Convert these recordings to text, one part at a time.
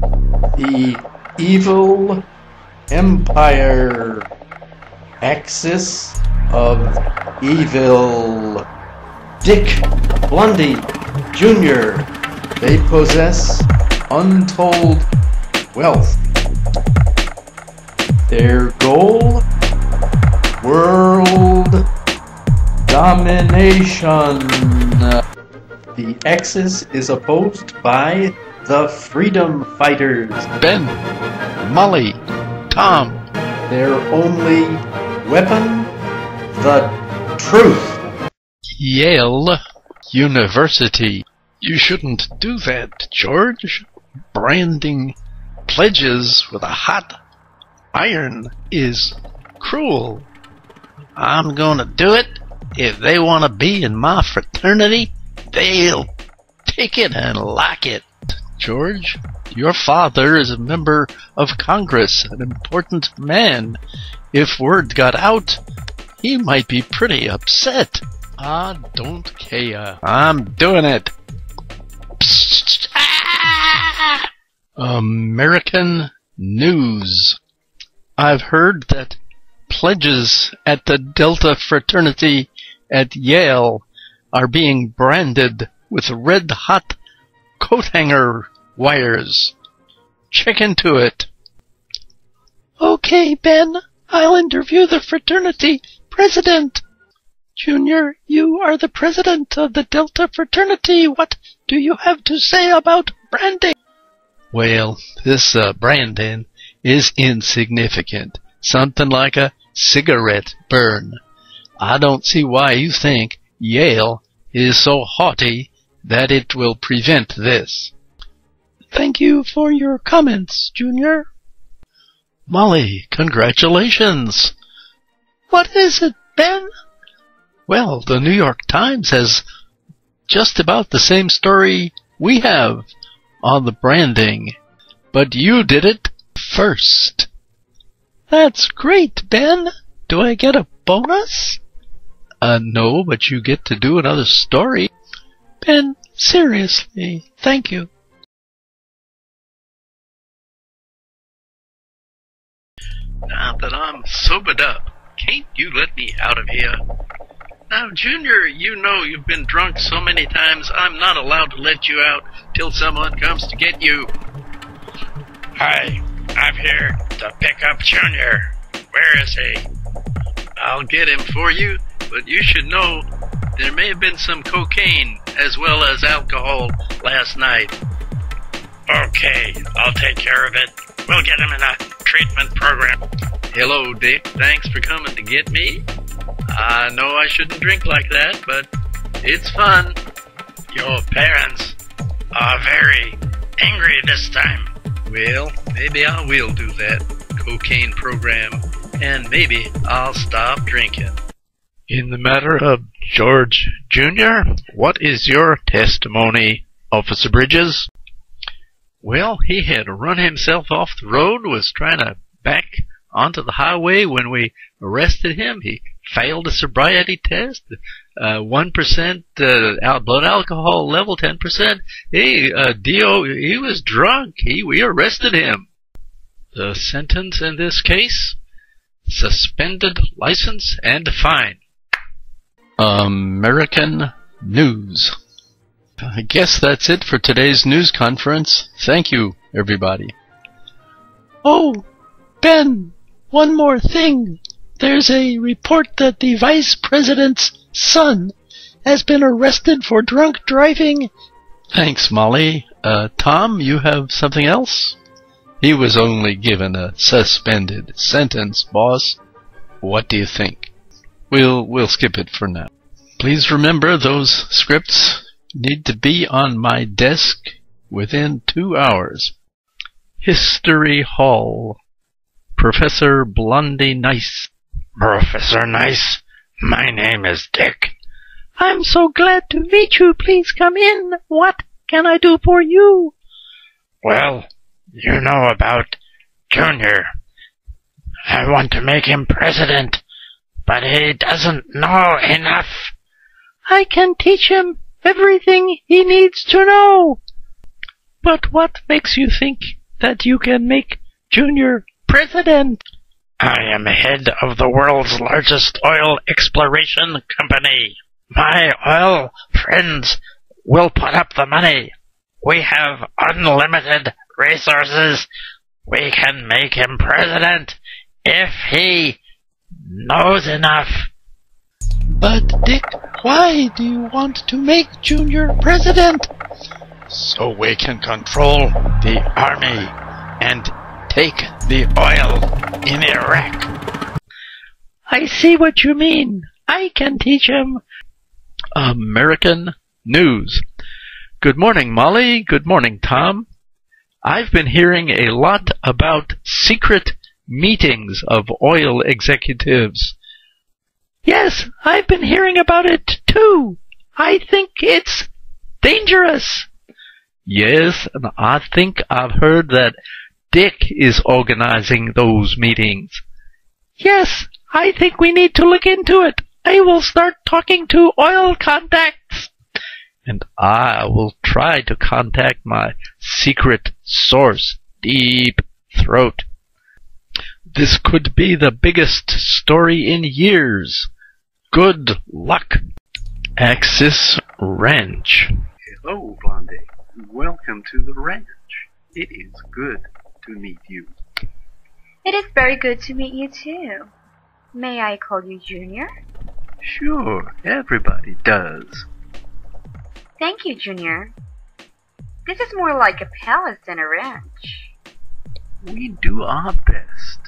The evil empire axis of evil. Dick, Blondi, Junior. They possess untold wealth. Their goal? World domination. The Axis is opposed by the Freedom Fighters. Ben, Molly, Tom. Their only weapon? The truth. Yale University. You shouldn't do that, George. Branding pledges with a hot iron is cruel. I'm gonna do it. If they want to be in my fraternity, they'll take it and lock it. George, your father is a member of Congress, an important man. If word got out, he might be pretty upset. I don't care. I'm doing it. Psst. Ah! American news. I've heard that pledges at the Delta fraternity at Yale are being branded with red-hot coat hanger wires. Check into it. Okay, Ben. I'll interview the fraternity president. Junior, you are the president of the Delta fraternity. What do you have to say about branding? Well, this branding is insignificant. Something like a cigarette burn. I don't see why you think Yale is so haughty that it will prevent this. Thank you for your comments, Junior. Molly, congratulations. What is it, Ben? Well, the New York Times has just about the same story we have on the branding, but you did it first. That's great, Ben. Do I get a bonus? No, but you get to do another story. Ben, seriously, thank you. Now that I'm sobered up, can't you let me out of here? Now, Junior, you know you've been drunk so many times, I'm not allowed to let you out till someone comes to get you. Hi, I'm here to pick up Junior. Where is he? I'll get him for you, but you should know there may have been some cocaine as well as alcohol last night. Okay, I'll take care of it. We'll get him in a treatment program. Hello, Dick. Thanks for coming to get me. I know I shouldn't drink like that, but it's fun. Your parents are very angry this time. Well, maybe I will do that cocaine program, and maybe I'll stop drinking. In the matter of George Jr., what is your testimony, Officer Bridges? Well, he had run himself off the road, was trying to back onto the highway when we arrested him. He failed a sobriety test, 1% blood alcohol level, 10%. He was drunk. We arrested him. The sentence in this case? Suspended license and fine. American news. I guess that's it for today's news conference. Thank you, everybody. Oh, Ben, one more thing. There's a report that the Vice President's son has been arrested for drunk driving. Thanks, Molly. Tom, you have something else? He was only given a suspended sentence, boss. What do you think? We'll skip it for now. Please remember those scripts need to be on my desk within 2 hours. History Hall. Professor Blondi Nice. Professor Nice, my name is Dick. I'm so glad to meet you. Please come in. What can I do for you? Well, you know about Junior. I want to make him president, but he doesn't know enough. I can teach him everything he needs to know. But what makes you think that you can make Junior president? I am head of the world's largest oil exploration company. My oil friends will put up the money. We have unlimited resources. We can make him president if he knows enough. But, Dick, why do you want to make Junior president? So we can control the army and take the oil in Iraq. I see what you mean. I can teach him. American news. Good morning, Molly. Good morning, Tom. I've been hearing a lot about secret meetings of oil executives. Yes, I've been hearing about it too. I think it's dangerous. Yes, and I think I've heard that Dick is organizing those meetings. Yes, I think we need to look into it. I will start talking to oil contacts. And I will try to contact my secret source, Deep Throat. This could be the biggest story in years. Good luck. Axis Ranch. Hello, Blondi. Welcome to the ranch. It is good to meet you. It is very good to meet you too. May I call you Junior? Sure, everybody does. Thank you, Junior. This is more like a palace than a ranch. We do our best,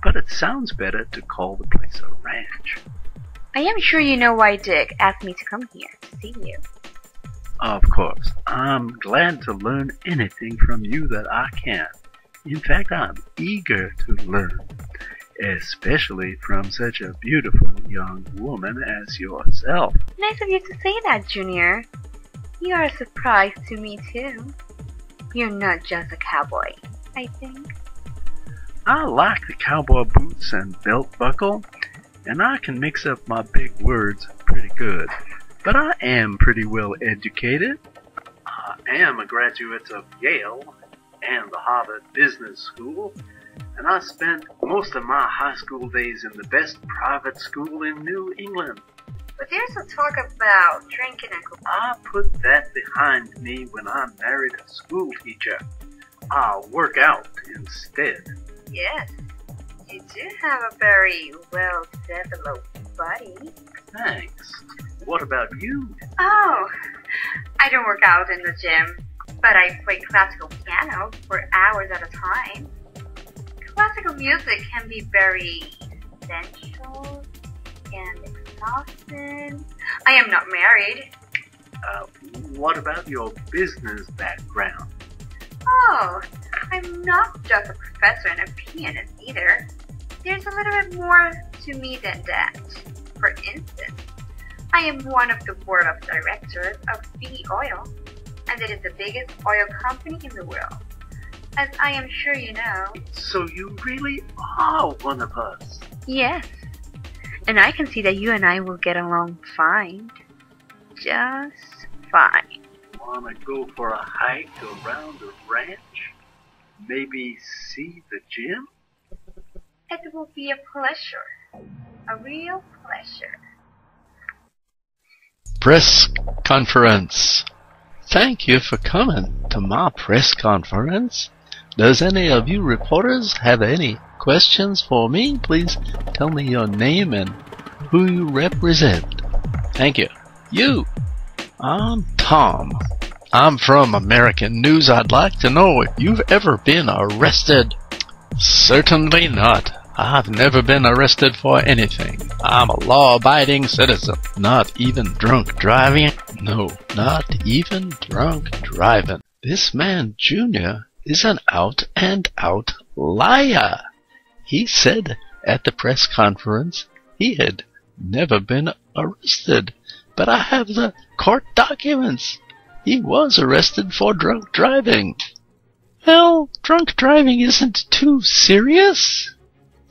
but it sounds better to call the place a ranch. I am sure you know why Dick asked me to come here to see you. Of course, I'm glad to learn anything from you that I can. In fact, I'm eager to learn, especially from such a beautiful young woman as yourself. Nice of you to say that, Junior. You are a surprise to me too. You're not just a cowboy, I think. I like the cowboy boots and belt buckle, and I can mix up my big words pretty good. But I am pretty well educated. I am a graduate of Yale and the Harvard Business School, and I spent most of my high school days in the best private school in New England. But there's a talk about drinking and I put that behind me when I married a school teacher. I'll work out instead. Yes, you do have a very well-developed body. Thanks. What about you? Oh, I don't work out in the gym, but I play classical piano for hours at a time. Classical music can be very sensual and exhausting. I am not married. What about your business background? Oh, I'm not just a professor and a pianist either. There's a little bit more to me than that. For instance, I am one of the board of directors of B Oil, and it is the biggest oil company in the world, as I am sure you know. So you really are one of us. Yes, and I can see that you and I will get along fine. Just fine. Wanna go for a hike around the ranch? Maybe see the gym? It will be a pleasure. A real pleasure. Press conference. Thank you for coming to my press conference. Does any of you reporters have any questions for me? Please tell me your name and who you represent. Thank you. You. I'm Tom. I'm from American News. I'd like to know if you've ever been arrested. Certainly not. I've never been arrested for anything. I'm a law-abiding citizen. Not even drunk driving? No, not even drunk driving. This man, Junior, is an out-and-out liar. He said at the press conference he had never been arrested. But I have the court documents. He was arrested for drunk driving. Well, drunk driving isn't too serious.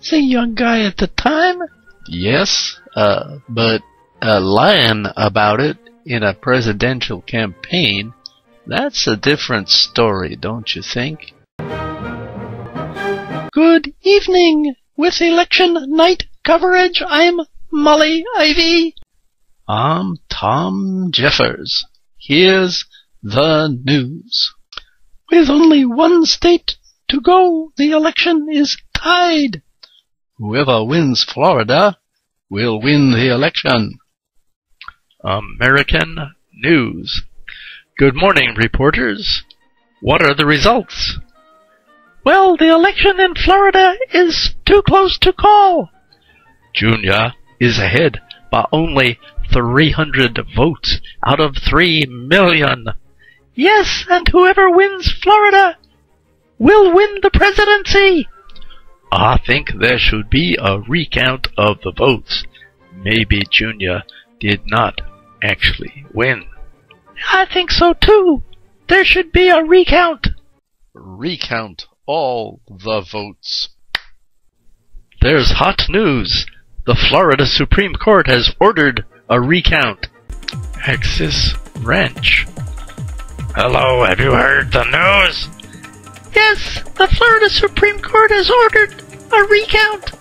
He's a young guy at the time. Yes, but lying about it in a presidential campaign, that's a different story, don't you think? Good evening. With election night coverage, I'm Molly Ivy. I'm Tom Jeffers. Here's the news. With only one state to go, the election is tied. Whoever wins Florida will win the election. American news. Good morning, reporters. What are the results? Well, the election in Florida is too close to call. Junior is ahead by only 300 votes out of 3 million. Yes, and whoever wins Florida will win the presidency. I think there should be a recount of the votes. Maybe Junior did not actually win. I think so too. There should be a recount. Recount all the votes. There's hot news. The Florida Supreme Court has ordered a recount. Axis Ranch. Hello, have you heard the news? Yes, the Florida Supreme Court has ordered a recount.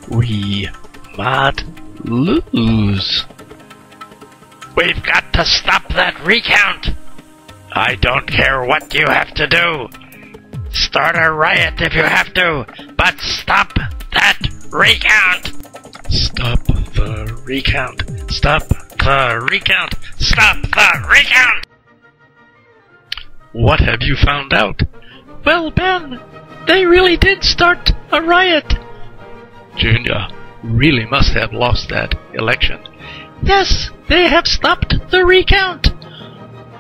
We might lose. We've got to stop that recount. I don't care what you have to do. Start a riot if you have to, but stop that recount. Stop the recount. Stop the recount. Stop the recount. What have you found out? Well, Ben, they really did start a riot. Junior really must have lost that election. Yes, they have stopped the recount.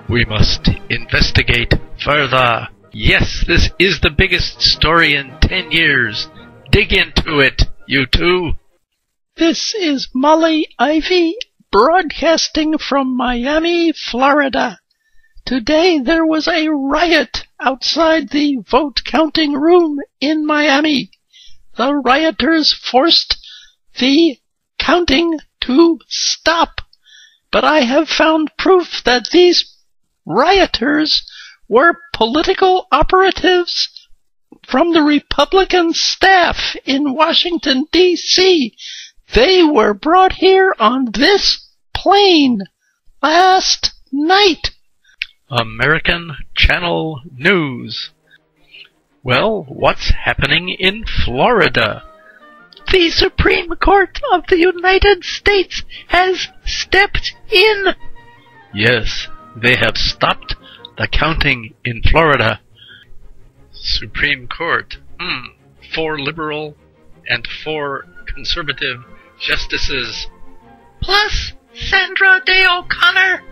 We must investigate further. Yes, this is the biggest story in 10 years. Dig into it, you two. This is Molly Ivy, broadcasting from Miami, Florida. Today there was a riot outside the vote counting room in Miami. The rioters forced the counting to stop. But I have found proof that these rioters were political operatives from the Republican staff in Washington, D.C. They were brought here on this plane last night. American Channel News. Well, what's happening in Florida? The Supreme Court of the United States has stepped in. Yes, they have stopped the counting in Florida. Supreme Court. 4 liberal and 4 conservative justices. Plus Sandra Day O'Connor.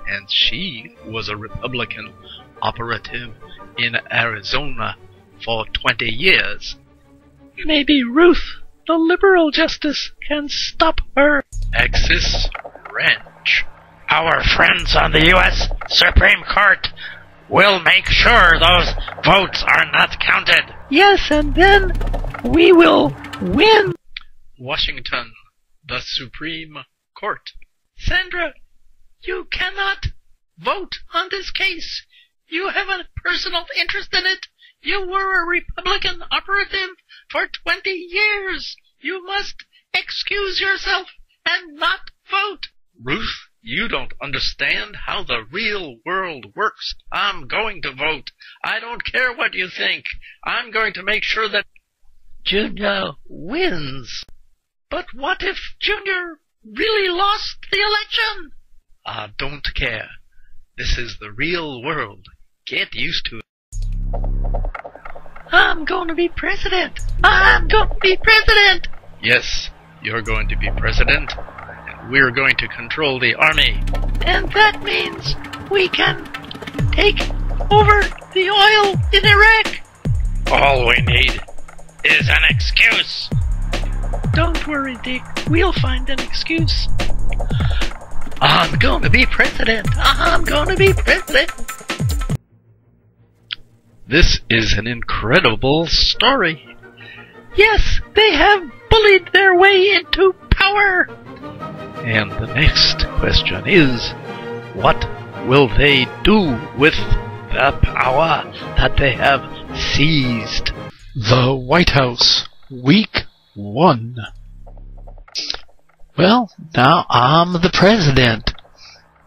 And she was a Republican operative in Arizona for 20 years. Maybe Ruth, the liberal justice, can stop her. Axis Ranch. Our friends on the U.S. Supreme Court will make sure those votes are not counted. Yes, and then we will win. Washington, the Supreme Court. Sandra, you cannot vote on this case. You have a personal interest in it. You were a Republican operative for 20 years. You must excuse yourself and not vote. Ruth, you don't understand how the real world works. I'm going to vote. I don't care what you think. I'm going to make sure that Junior wins. But what if Junior really lost the election? I don't care. This is the real world. Get used to it. I'm going to be president. I'm going to be president. Yes, you're going to be president. We're going to control the army. And that means we can take over the oil in Iraq. All we need is an excuse. Don't worry, Dick. We'll find an excuse. I'm going to be president. I'm going to be president. This is an incredible story. Yes, they have bullied their way into power. And the next question is, what will they do with the power that they have seized? The White House, Week 1. Well, now I'm the president.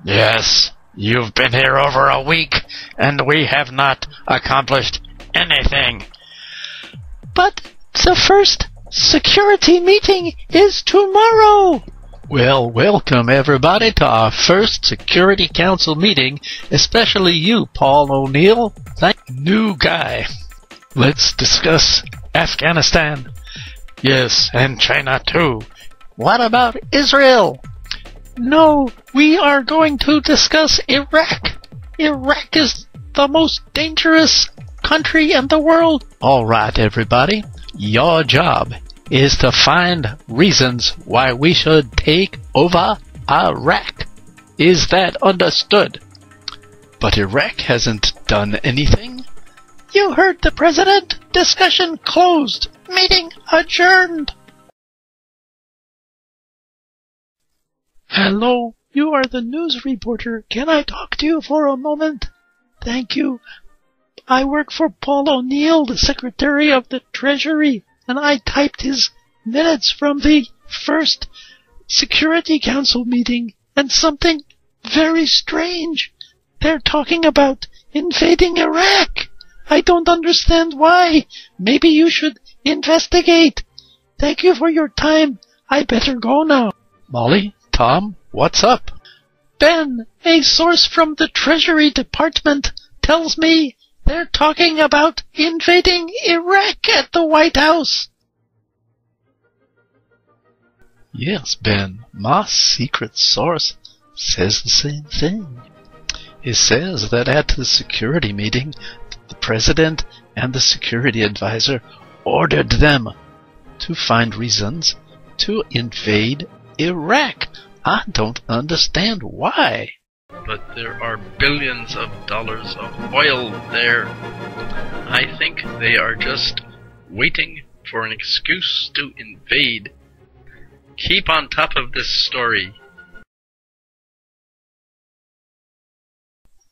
Yes, you've been here over a week, and we have not accomplished anything. But the first security meeting is tomorrow. Well, welcome everybody to our first Security Council meeting, especially you, Paul O'Neill. New guy. Let's discuss Afghanistan. Yes, and China too. What about Israel? No, we are going to discuss Iraq. Iraq is the most dangerous country in the world. All right, everybody. Your job is to find reasons why we should take over Iraq. Is that understood? But Iraq hasn't done anything. You heard the president. Discussion closed. Meeting adjourned. Hello, you are the news reporter. Can I talk to you for a moment? Thank you. I work for Paul O'Neill, the Secretary of the Treasury, and I typed his minutes from the first Security Council meeting, and something very strange. They're talking about invading Iraq. I don't understand why. Maybe you should investigate. Thank you for your time. I better go now. Molly, Tom, what's up? Ben, a source from the Treasury Department tells me they're talking about invading Iraq at the White House. Yes, Ben, my secret source says the same thing. It says that at the security meeting, the president and the security advisor ordered them to find reasons to invade Iraq. I don't understand why. But there are billions of dollars of oil there. I think they are just waiting for an excuse to invade. Keep on top of this story.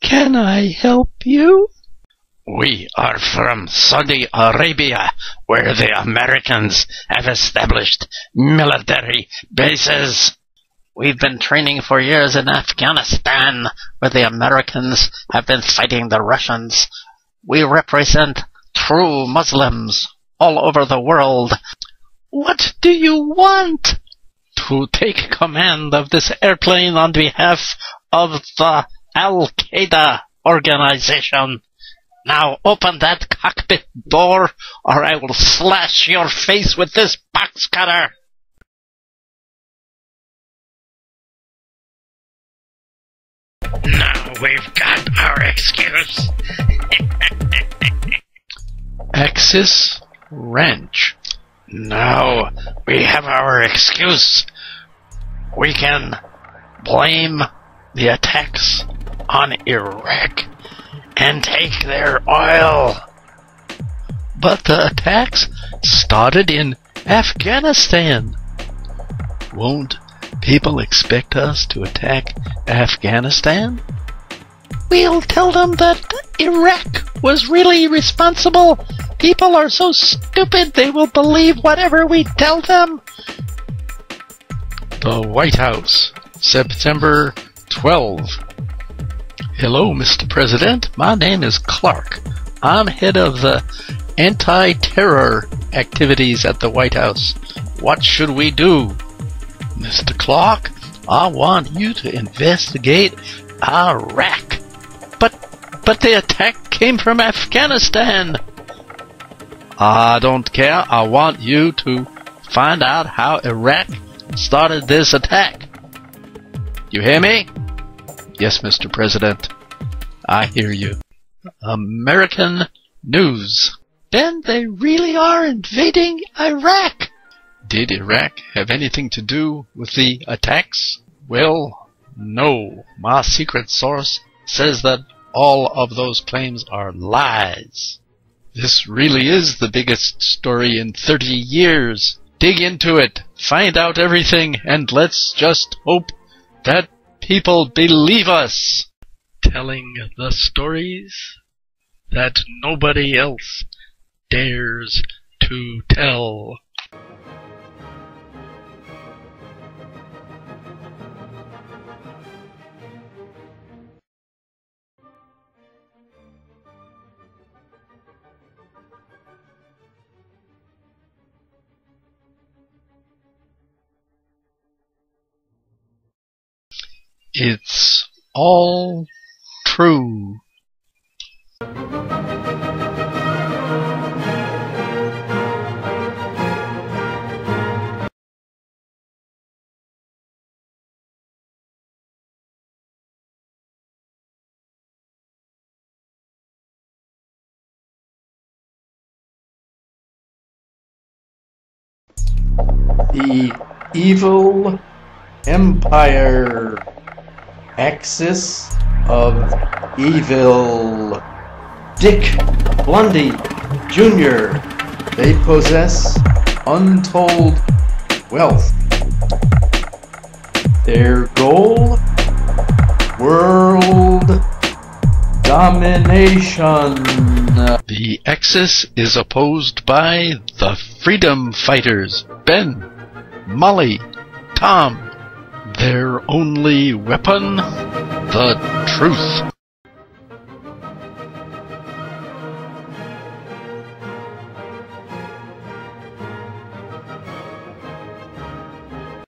Can I help you? We are from Saudi Arabia, where the Americans have established military bases. We've been training for years in Afghanistan, where the Americans have been fighting the Russians. We represent true Muslims all over the world. What do you want? To take command of this airplane on behalf of the Al-Qaeda organization. Now open that cockpit door, or I will slash your face with this box cutter. Now we've got our excuse. Axis Ranch. Now we have our excuse. We can blame the attacks on Iraq and take their oil. But the attacks started in Afghanistan. Won't people expect us to attack Afghanistan? We'll tell them that Iraq was really responsible. People are so stupid they will believe whatever we tell them. The White House, September 12. Hello, Mr. President. My name is Clark. I'm head of the anti-terror activities at the White House. What should we do? Mr. Clark, I want you to investigate Iraq. But the attack came from Afghanistan. I don't care. I want you to find out how Iraq started this attack. You hear me? Yes, Mr. President. I hear you. American news. Then they really are invading Iraq. Did Iraq have anything to do with the attacks? Well, no. My secret source says that all of those claims are lies. This really is the biggest story in 30 years. Dig into it, find out everything, and let's just hope that people believe us. Telling the stories that nobody else dares to tell. It's all true. The evil empire axis of evil. Dick, Blondi, Junior. They possess untold wealth. Their goal? World domination. The Axis is opposed by the Freedom Fighters, Ben, Molly, Tom. Their only weapon? The truth.